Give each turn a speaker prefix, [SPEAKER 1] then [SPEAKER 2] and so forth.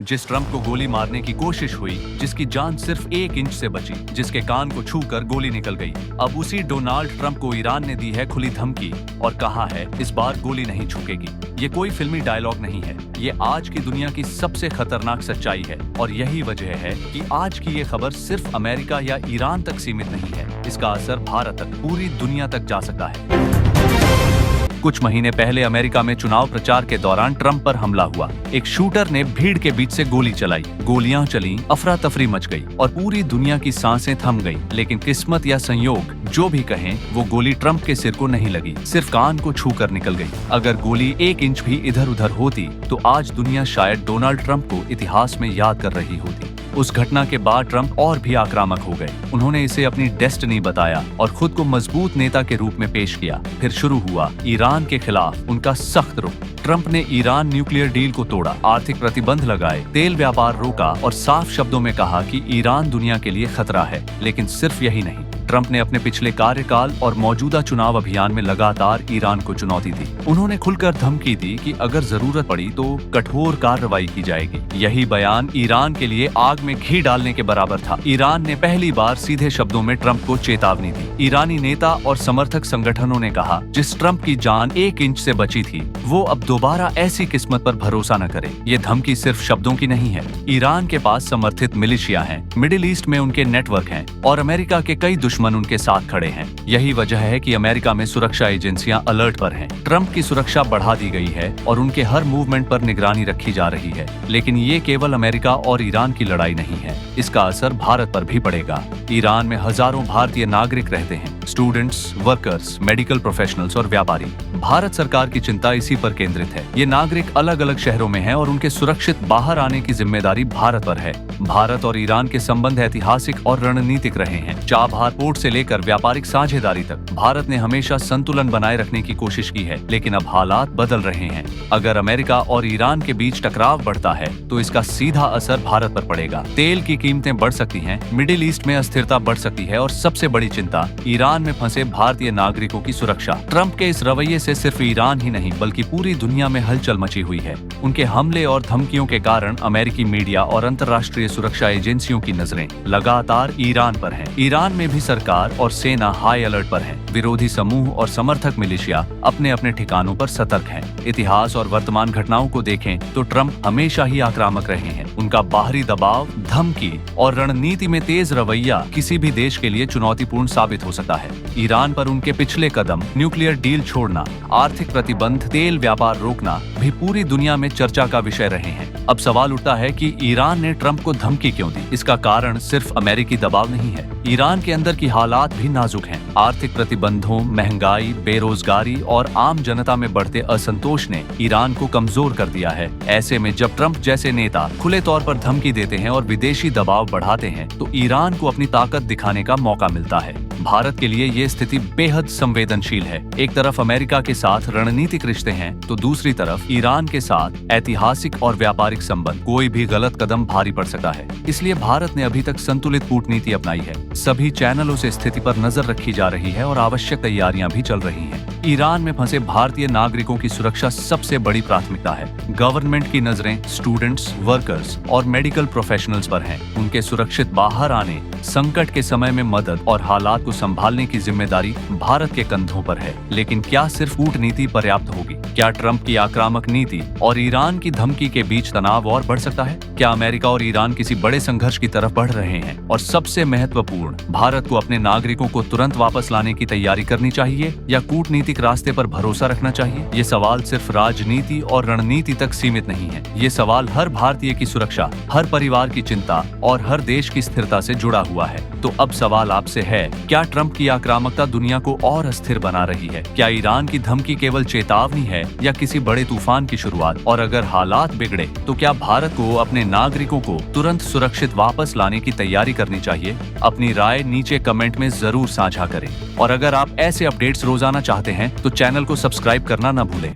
[SPEAKER 1] जिस ट्रंप को गोली मारने की कोशिश हुई, जिसकी जान सिर्फ 1 इंच से बची, जिसके कान को छूकर गोली निकल गई, अब उसी डोनाल्ड ट्रंप को ईरान ने दी है खुली धमकी और कहा है इस बार गोली नहीं छूटेगी। ये कोई फिल्मी डायलॉग नहीं है, ये आज की दुनिया की सबसे खतरनाक सच्चाई है और यही वजह है कि आज की ये खबर सिर्फ अमेरिका या ईरान तक सीमित नहीं है, इसका असर भारत तक, पूरी दुनिया तक जा सकता है। कुछ महीने पहले अमेरिका में चुनाव प्रचार के दौरान ट्रंप पर हमला हुआ। एक शूटर ने भीड़ के बीच से गोली चलाई, गोलियां चली, अफरा तफरी मच गई और पूरी दुनिया की सांसें थम गई। लेकिन किस्मत या संयोग जो भी कहें, वो गोली ट्रंप के सिर को नहीं लगी, सिर्फ कान को छूकर निकल गई। अगर गोली 1 इंच भी इधर उधर होती तो आज दुनिया शायद डोनाल्ड ट्रंप को इतिहास में याद कर रही होती। उस घटना के बाद ट्रंप और भी आक्रामक हो गए। उन्होंने इसे अपनी डेस्टिनी बताया और खुद को मजबूत नेता के रूप में पेश किया। फिर शुरू हुआ ईरान के खिलाफ उनका सख्त रुख। ट्रंप ने ईरान न्यूक्लियर डील को तोड़ा, आर्थिक प्रतिबंध लगाए, तेल व्यापार रोका और साफ शब्दों में कहा कि ईरान दुनिया के लिए खतरा है। लेकिन सिर्फ यही नहीं, ट्रंप ने अपने पिछले कार्यकाल और मौजूदा चुनाव अभियान में लगातार ईरान को चुनौती दी। उन्होंने खुलकर धमकी दी कि अगर जरूरत पड़ी तो कठोर कार्रवाई की जाएगी। यही बयान ईरान के लिए आग में घी डालने के बराबर था। ईरान ने पहली बार सीधे शब्दों में ट्रंप को चेतावनी दी। ईरानी नेता और समर्थक संगठनों ने कहा, जिस ट्रंप की जान 1 इंच से बची थी, वो अब दोबारा ऐसी किस्मत पर भरोसा न करे। ये धमकी सिर्फ शब्दों की नहीं है। ईरान के पास समर्थित मिलिशिया हैं, मिडिल ईस्ट में उनके नेटवर्क हैं और अमेरिका के कई दुश्मन उनके साथ खड़े हैं। यही वजह है कि अमेरिका में सुरक्षा एजेंसियां अलर्ट पर हैं। ट्रंप की सुरक्षा बढ़ा दी गई है और उनके हर मूवमेंट पर निगरानी रखी जा रही है। लेकिन ये केवल अमेरिका और ईरान की लड़ाई नहीं है, इसका असर भारत पर भी पड़ेगा। ईरान में हजारों भारतीय नागरिक रहते हैं, स्टूडेंट्स, वर्कर्स, मेडिकल प्रोफेशनल्स और व्यापारी। भारत सरकार की चिंता इसी पर केंद्रित है। ये नागरिक अलग अलग शहरों में हैं और उनके सुरक्षित बाहर आने की जिम्मेदारी भारत पर है। भारत और ईरान के संबंध ऐतिहासिक और रणनीतिक रहे हैं। चाबहार पोर्ट से लेकर व्यापारिक साझेदारी तक भारत ने हमेशा संतुलन बनाए रखने की कोशिश की है। लेकिन अब हालात बदल रहे हैं। अगर अमेरिका और ईरान के बीच टकराव बढ़ता है तो इसका सीधा असर भारत पर पड़ेगा। तेल की कीमतें बढ़ सकती हैं, मिडिल ईस्ट में अस्थिरता बढ़ सकती है और सबसे बड़ी चिंता ईरान में फंसे भारतीय नागरिकों की सुरक्षा। ट्रंप के इस रवैये से सिर्फ ईरान ही नहीं बल्कि पूरी दुनिया में हलचल मची हुई है। उनके हमले और धमकियों के कारण अमेरिकी मीडिया और अंतर्राष्ट्रीय सुरक्षा एजेंसियों की नजरें लगातार ईरान पर हैं। ईरान में भी सरकार और सेना हाई अलर्ट पर है। विरोधी समूह और समर्थक मिलिशिया अपने अपने ठिकानों पर सतर्क हैं। इतिहास और वर्तमान घटनाओं को देखें तो ट्रंप हमेशा ही आक्रामक रहे हैं। उनका बाहरी दबाव, धमकी और रणनीति में तेज रवैया किसी भी देश के लिए चुनौतीपूर्ण साबित हो सकता है। ईरान पर उनके पिछले कदम, न्यूक्लियर डील छोड़ना, आर्थिक प्रतिबंध, तेल व्यापार रोकना भी पूरी दुनिया में चर्चा का विषय रहे हैं। अब सवाल उठता है कि ईरान ने ट्रंप को धमकी क्यों दी? इसका कारण सिर्फ अमेरिकी दबाव नहीं है। ईरान के अंदर की हालात भी नाजुक हैं। आर्थिक प्रतिबंधों, महंगाई, बेरोजगारी और आम जनता में बढ़ते असंतोष ने ईरान को कमजोर कर दिया है। ऐसे में जब ट्रंप जैसे नेता खुले तौर पर धमकी देते हैं और विदेशी दबाव बढ़ाते हैं तो ईरान को अपनी ताकत दिखाने का मौका मिलता है। भारत के लिए ये स्थिति बेहद संवेदनशील है। एक तरफ अमेरिका के साथ रणनीतिक रिश्ते हैं तो दूसरी तरफ ईरान के साथ ऐतिहासिक और व्यापारिक संबंध। कोई भी गलत कदम भारी पड़ सकता है। इसलिए भारत ने अभी तक संतुलित कूटनीति अपनाई है। सभी चैनलों से स्थिति पर नजर रखी जा रही है और आवश्यक तैयारियां भी चल रही हैं। ईरान में फंसे भारतीय नागरिकों की सुरक्षा सबसे बड़ी प्राथमिकता है। गवर्नमेंट की नजरें स्टूडेंट्स, वर्कर्स और मेडिकल प्रोफेशनल्स पर हैं। उनके सुरक्षित बाहर आने, संकट के समय में मदद और हालात को संभालने की जिम्मेदारी भारत के कंधों पर है। लेकिन क्या सिर्फ कूटनीति पर्याप्त होगी? क्या ट्रंप की आक्रामक नीति और ईरान की धमकी के बीच तनाव और बढ़ सकता है? क्या अमेरिका और ईरान किसी बड़े संघर्ष की तरफ बढ़ रहे हैं? और सबसे महत्वपूर्ण, भारत को अपने नागरिकों को तुरंत वापस लाने की तैयारी करनी चाहिए या कूटनीतिक रास्ते पर भरोसा रखना चाहिए? ये सवाल सिर्फ राजनीति और रणनीति तक सीमित नहीं है। ये सवाल हर भारतीय की सुरक्षा, हर परिवार की चिंता और हर देश की स्थिरता से जुड़ा हुआ है। तो अब सवाल आपसे है, क्या ट्रंप की आक्रामकता दुनिया को और अस्थिर बना रही है? क्या ईरान की धमकी केवल चेतावनी है या किसी बड़े तूफान की शुरुआत? और अगर हालात बिगड़े तो क्या भारत को अपने नागरिकों को तुरंत सुरक्षित वापस लाने की तैयारी करनी चाहिए? अपनी राय नीचे कमेंट में जरूर साझा करें और अगर आप ऐसे अपडेट्स रोजाना चाहते हैं तो चैनल को सब्सक्राइब करना न भूलें।